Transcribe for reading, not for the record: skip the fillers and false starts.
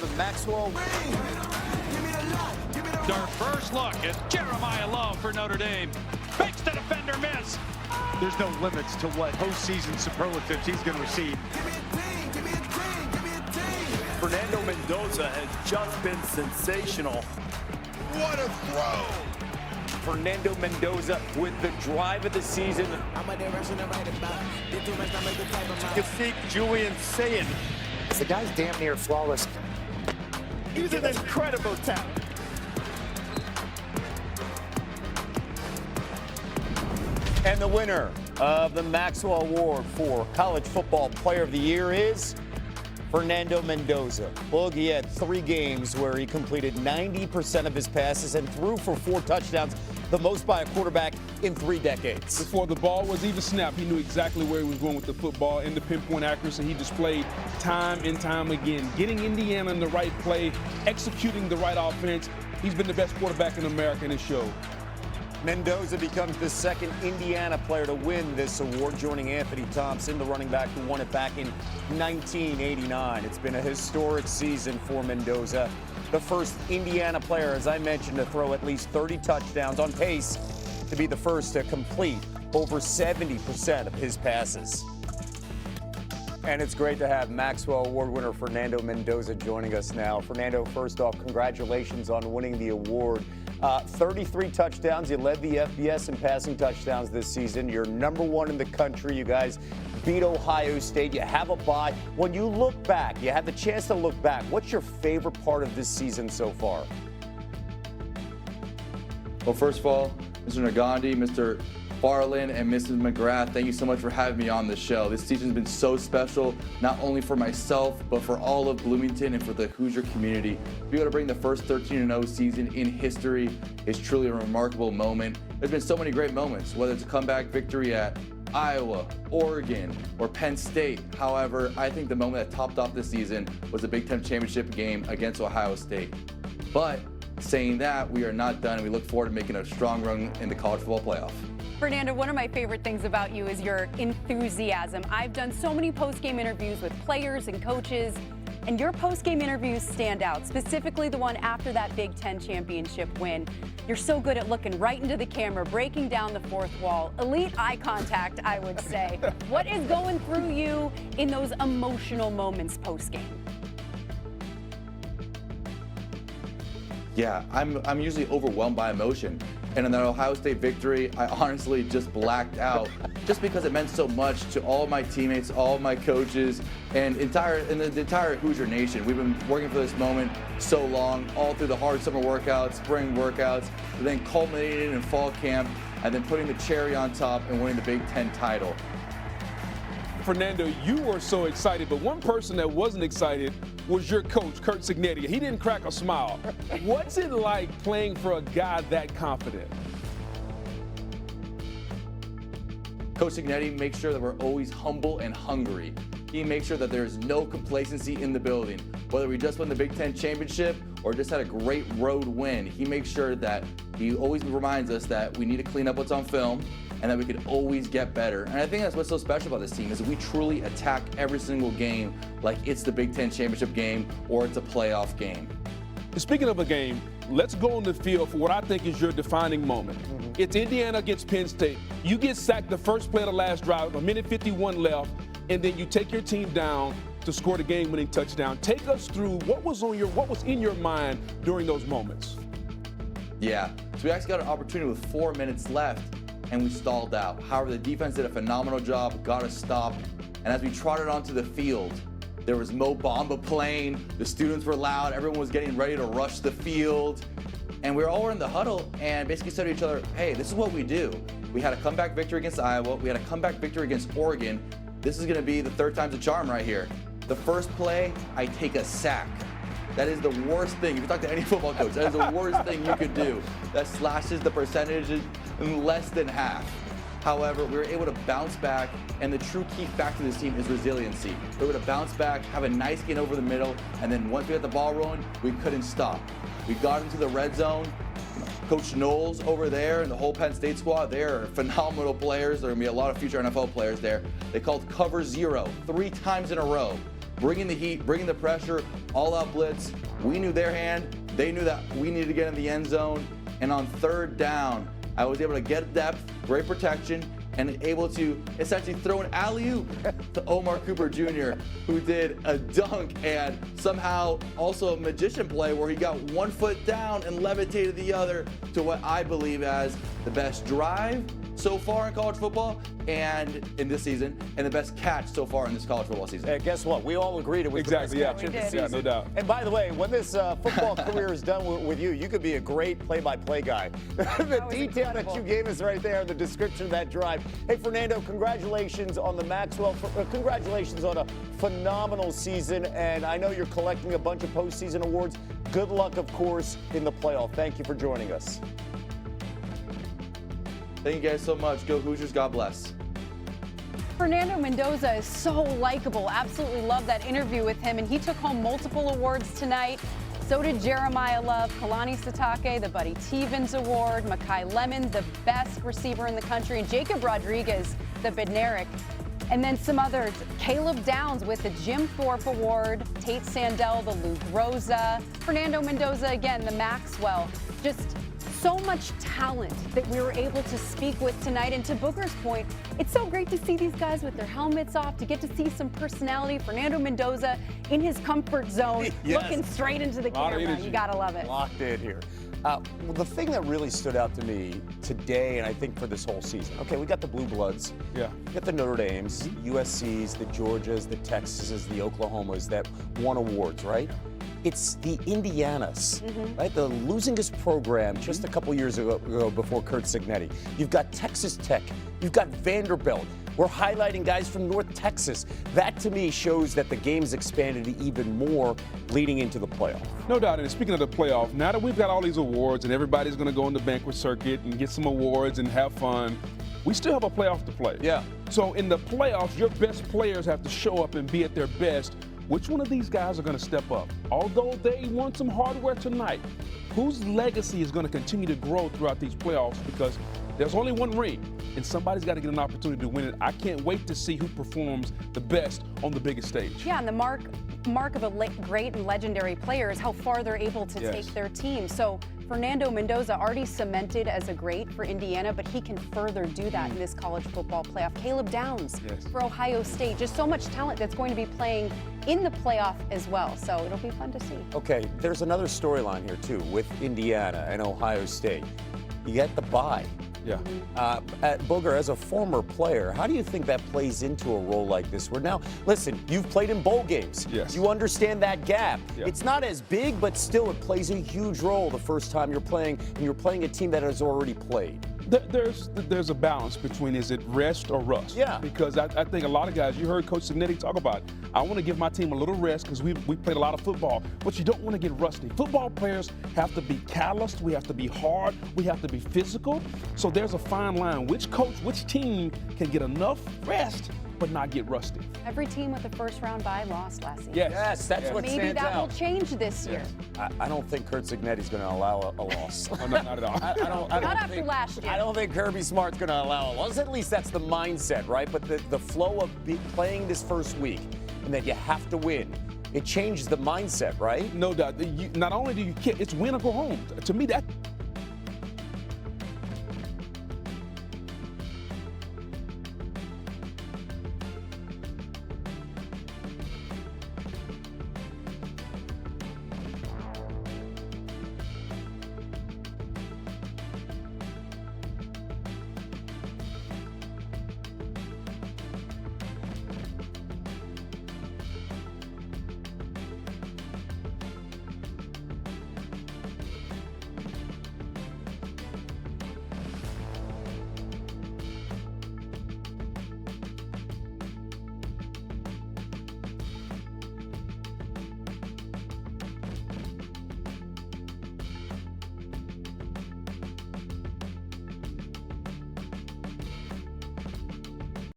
the Maxwell. Their first look is Jeremiah Lowe for Notre Dame. Makes the defender miss. There's no limits to what postseason superlatives he's going to receive. Fernando Mendoza has just been sensational. What a throw! Fernando Mendoza with the drive of the season. Defeat Julian Sayin. The guy's damn near flawless. He's an incredible talent. And the winner of the Maxwell Award for College Football Player of the Year is Fernando Mendoza. Boog, he had 3 games where he completed 90% of his passes and threw for 4 touchdowns, the most by a quarterback in 3 decades. Before the ball was even snapped, he knew exactly where he was going with the football, and the pinpoint accuracy he displayed time and time again. Getting Indiana in the right play, executing the right offense. He's been the best quarterback in America, and it showed. Mendoza becomes the second Indiana player to win this award, joining Anthony Thompson, the running back who won it back in 1989. It's been a historic season for Mendoza. The first Indiana player, as I mentioned, to throw at least 30 touchdowns, on pace to be the first to complete over 70% of his passes. And it's great to have Maxwell Award winner Fernando Mendoza joining us now. Fernando, first off, congratulations on winning the award. 33 touchdowns. You led the FBS in passing touchdowns this season. You're #1 in the country. You guys beat Ohio State. You have a bye. When you look back, you had the chance to look back, what's your favorite part of this season so far? Well, first of all, Mr. Nagandi, Mr. Farland, and Mrs. McGrath, thank you so much for having me on the show. This season's been so special, not only for myself, but for all of Bloomington and for the Hoosier community. To be able to bring the first 13-0 season in history is truly a remarkable moment. There's been so many great moments, whether it's a comeback victory at Iowa, Oregon, or Penn State. However, I think the moment that topped off this season was the Big Ten championship game against Ohio State. But saying that, we are not done, and we look forward to making a strong run in the college football playoff. Fernando, one of my favorite things about you is your enthusiasm. I've done so many post-game interviews with players and coaches, and your post-game interviews stand out, specifically the one after that Big Ten championship win. You're so good at looking right into the camera, breaking down the fourth wall. Elite eye contact, I would say. What is going through you in those emotional moments post-game? Yeah, I'm usually overwhelmed by emotion. And in that Ohio State victory, I honestly just blacked out just because it meant so much to all of my teammates, all of my coaches, and the entire Hoosier Nation. We've been working for this moment so long, all through the hard summer workouts, spring workouts, and then culminating in fall camp, and then putting the cherry on top and winning the Big Ten title. Fernando, you were so excited, but one person that wasn't excited was your coach, Curt Cignetti. He didn't crack a smile. What's it like playing for a guy that confident? Coach Cignetti makes sure that we're always humble and hungry. He makes sure that there's no complacency in the building. Whether we just won the Big Ten championship or just had a great road win, he makes sure that he always reminds us that we need to clean up what's on film and that we could always get better. And I think that's what's so special about this team is that we truly attack every single game like it's the Big Ten championship game or it's a playoff game. Speaking of a game, let's go on the field for what I think is your defining moment. It's Indiana against Penn State. You get sacked the first play of the last drive, 1:51 left, and then you take your team down to score the game-winning touchdown. Take us through what was in your mind during those moments. Yeah, so we actually got an opportunity with 4 minutes left, and we stalled out. However, the defense did a phenomenal job, got us stopped, and as we trotted onto the field, there was Mo Bamba playing, the students were loud, everyone was getting ready to rush the field, and we were all in the huddle and basically said to each other, hey, this is what we do. We had a comeback victory against Iowa, we had a comeback victory against Oregon. This is gonna be the third time's a charm right here. The first play, I take a sack. That is the worst thing. If you talk to any football coach, that is the worst thing you could do. That slashes the percentages in less than half. However, we were able to bounce back, and the true key factor to this team is resiliency. We were able to bounce back, have a nice gain over the middle, and then once we got the ball rolling, we couldn't stop. We got into the red zone. Coach Knowles over there and the whole Penn State squad, they're phenomenal players. There are going to be a lot of future NFL players there. They called cover 0 3 times in a row. bringing the heat, bringing the pressure, all-out blitz. We knew their hand. They knew that we needed to get in the end zone. And on third down, I was able to get depth, great protection, and able to essentially throw an alley-oop to Omar Cooper Jr., who did a dunk and somehow also a magician play where he got 1 foot down and levitated the other to what I believe as the best drive so far in college football and in this season, and the best catch so far in this college football season. And guess what? We all agreed it was Exactly, the yeah. best catch of the We did. season. Yeah, no doubt. And by the way, when this football career is done with you, you could be a great play-by-play guy. The was detail incredible. that you gave us right there, the description of that drive. Hey, Fernando, congratulations on the Maxwell. Congratulations on a phenomenal season. And I know you're collecting a bunch of postseason awards. Good luck, of course, in the playoff. Thank you for joining us. Thank you guys so much. Go Hoosiers. God bless. Fernando Mendoza is so likable. Absolutely love that interview with him. And he took home multiple awards tonight. So did Jeremiah Love, Kalani Sitake, the Buddy Stevens Award, Makai Lemon, the best receiver in the country, and Jacob Rodriguez, the Bednarik. And then some others, Caleb Downs with the Jim Thorpe Award, Tate Sandell, the Luke Rosa, Fernando Mendoza again, the Maxwell. Just so much talent that we were able to speak with tonight. And to Booger's point, it's so great to see these guys with their helmets off, to get to see some personality. Fernando Mendoza in his comfort zone, Yes. looking straight into the Lot of camera. energy. You gotta love it. Locked in here. Well, the thing that really stood out to me today, and I think for this whole season, okay, we got the Blue Bloods, Yeah. we got the Notre Dames, USCs, the Georgias, the Texases, the Oklahomas that won awards, right? It's the Indianas, right? The losingest program just a couple years ago before Kurt Signetti. You've got Texas Tech, you've got Vanderbilt. We're highlighting guys from North Texas. That to me shows that the game's expanded even more leading into the playoff. No doubt. And speaking of the playoff, now that we've got all these awards and everybody's going to go on the banquet circuit and get some awards and have fun, we still have a playoff to play. Yeah. So in the playoffs, your best players have to show up and be at their best. Which one of these guys are going to step up? Although they won some hardware tonight, whose legacy is going to continue to grow throughout these playoffs? Because there's only one ring, and somebody's got to get an opportunity to win it. I can't wait to see who performs the best on the biggest stage. Yeah, and the mark of a great and legendary player is how far they're able to Yes. take their team. So Fernando Mendoza already cemented as a great for Indiana, but he can further do that in this college football playoff. Caleb Downs Yes. for Ohio State. Just so much talent that's going to be playing in the playoff as well. So it'll be fun to see. Okay, there's another storyline here too with Indiana and Ohio State. You get the bye. Yeah. Booger, as a former player, how do you think that plays into a role like this? Where now, listen, you've played in bowl games. Yes. You understand that gap. Yeah. It's not as big, but still it plays a huge role the first time you're playing, and you're playing a team that has already played. There's a balance between is it rest or rust? Yeah. Because I think a lot of guys, you heard Coach Signetti talk about it. I want to give my team a little rest because we played a lot of football, but you don't want to get rusty. Football players have to be calloused. We have to be hard. We have to be physical. So there's a fine line. Which coach, which team can get enough rest but not get rusty? Every team with a first round bye lost last season. Yes, that's what Maybe stands that will out. change this year. I don't think Kurt Signetti's going to allow a loss. Oh, no, not at all. I don't Not after think, last year. I don't think Kirby Smart's going to allow a loss. At least that's the mindset, right? But the flow of playing this first week and that you have to win, it changes the mindset, right? No doubt. Not only do you kick, it's win or go home. To me, that